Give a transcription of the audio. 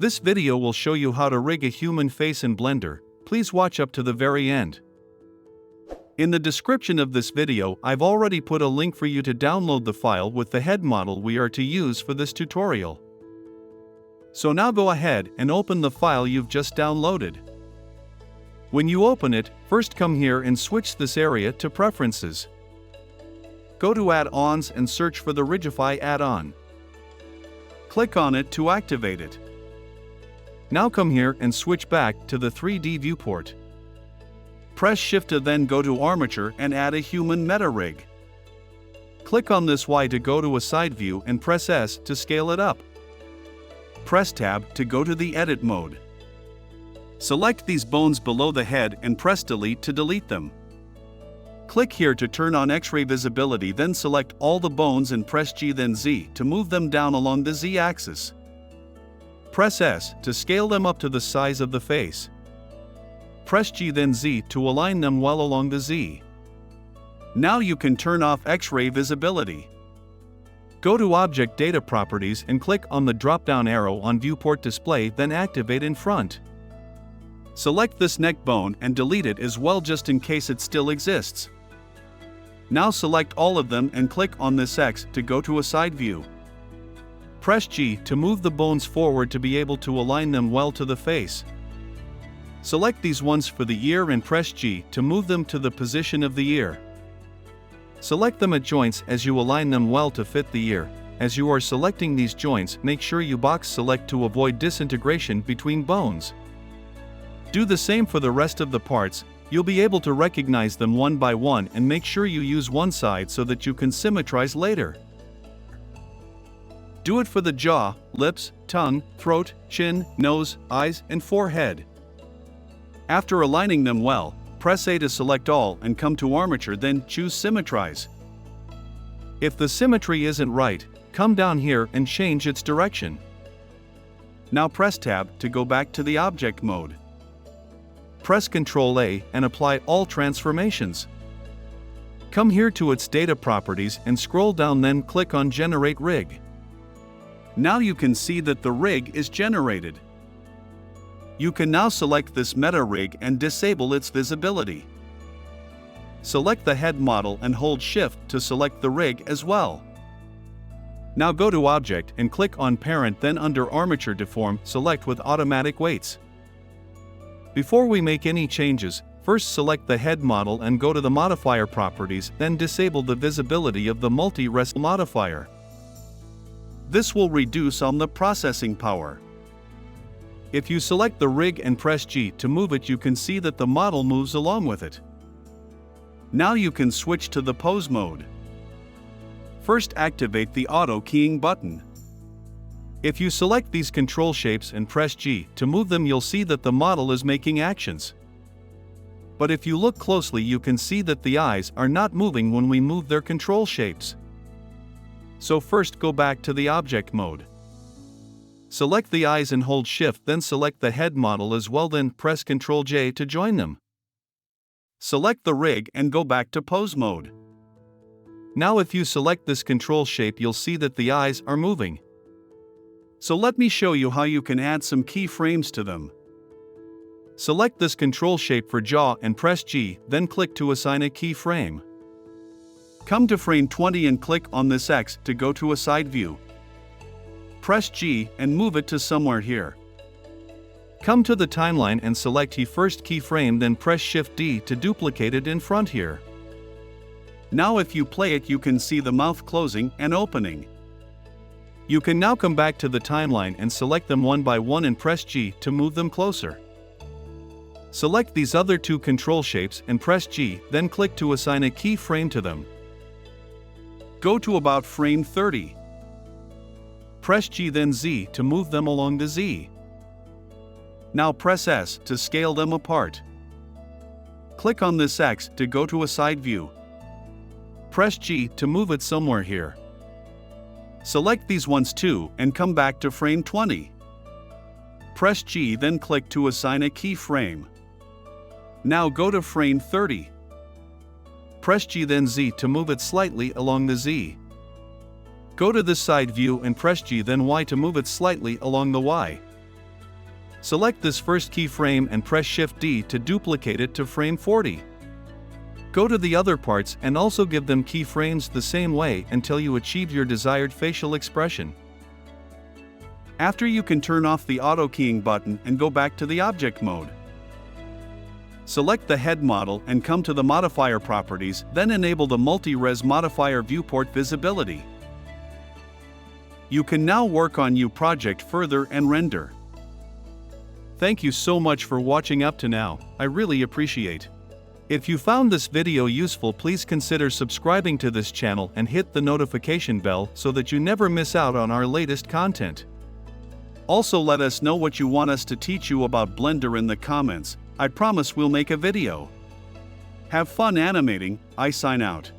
This video will show you how to rig a human face in Blender. Please watch up to the very end. In the description of this video, I've already put a link for you to download the file with the head model we are to use for this tutorial. So now go ahead and open the file you've just downloaded. When you open it, first come here and switch this area to Preferences. Go to Add-ons and search for the Rigify add-on. Click on it to activate it. Now come here and switch back to the 3D viewport. Press Shift to then go to Armature and add a human meta rig. Click on this Y to go to a side view and press S to scale it up. Press Tab to go to the Edit mode. Select these bones below the head and press Delete to delete them. Click here to turn on X-ray visibility, then select all the bones and press G then Z to move them down along the Z axis. Press S to scale them up to the size of the face. Press G then Z to align them well along the Z. Now you can turn off X-ray visibility. Go to Object Data Properties and click on the drop-down arrow on Viewport Display, then activate in front. Select this neck bone and delete it as well just in case it still exists. Now select all of them and click on this X to go to a side view. Press G to move the bones forward to be able to align them well to the face. Select these ones for the ear and press G to move them to the position of the ear. Select them at joints as you align them well to fit the ear. As you are selecting these joints, make sure you box select to avoid disintegration between bones. Do the same for the rest of the parts. You'll be able to recognize them one by one and make sure you use one side so that you can symmetrize later. Do it for the jaw, lips, tongue, throat, chin, nose, eyes, and forehead. After aligning them well, press A to select all and come to Armature, then choose Symmetrize. If the symmetry isn't right, come down here and change its direction. Now press Tab to go back to the object mode. Press Ctrl A and apply all transformations. Come here to its data properties and scroll down, then click on Generate Rig. Now you can see that the rig is generated. You can now select this meta rig and disable its visibility. Select the head model and hold Shift to select the rig as well. Now go to Object and click on Parent, then under Armature Deform, select with Automatic Weights. Before we make any changes, first select the head model and go to the Modifier Properties, then disable the visibility of the Multi-Res modifier. This will reduce on the processing power. If you select the rig and press G to move it, you can see that the model moves along with it. Now you can switch to the pose mode. First activate the auto keying button. If you select these control shapes and press G to move them, you'll see that the model is making actions. But if you look closely, you can see that the eyes are not moving when we move their control shapes. So first go back to the object mode. Select the eyes and hold Shift, then select the head model as well, then press Ctrl J to join them. Select the rig and go back to pose mode. Now if you select this control shape, you'll see that the eyes are moving. So let me show you how you can add some keyframes to them. Select this control shape for jaw and press G, then click to assign a keyframe. Come to frame 20 and click on this X to go to a side view. Press G and move it to somewhere here. Come to the timeline and select the first keyframe, then press Shift D to duplicate it in front here. Now if you play it, you can see the mouth closing and opening. You can now come back to the timeline and select them one by one and press G to move them closer. Select these other two control shapes and press G, then click to assign a keyframe to them. Go to about frame 30. Press G then Z to move them along the Z. Now press S to scale them apart. Click on this X to go to a side view. Press G to move it somewhere here. Select these ones too and come back to frame 20. Press G then click to assign a keyframe. Now go to frame 30. Press G then Z to move it slightly along the Z. Go to the side view and press G then Y to move it slightly along the Y. Select this first keyframe and press Shift-D to duplicate it to frame 40. Go to the other parts and also give them keyframes the same way until you achieve your desired facial expression. After, you can turn off the auto keying button and go back to the object mode. Select the head model and come to the modifier properties, then enable the multi-res modifier viewport visibility. You can now work on your project further and render. Thank you so much for watching up to now, I really appreciate. If you found this video useful, please consider subscribing to this channel and hit the notification bell so that you never miss out on our latest content. Also, let us know what you want us to teach you about Blender in the comments. I promise we'll make a video. Have fun animating. I sign out.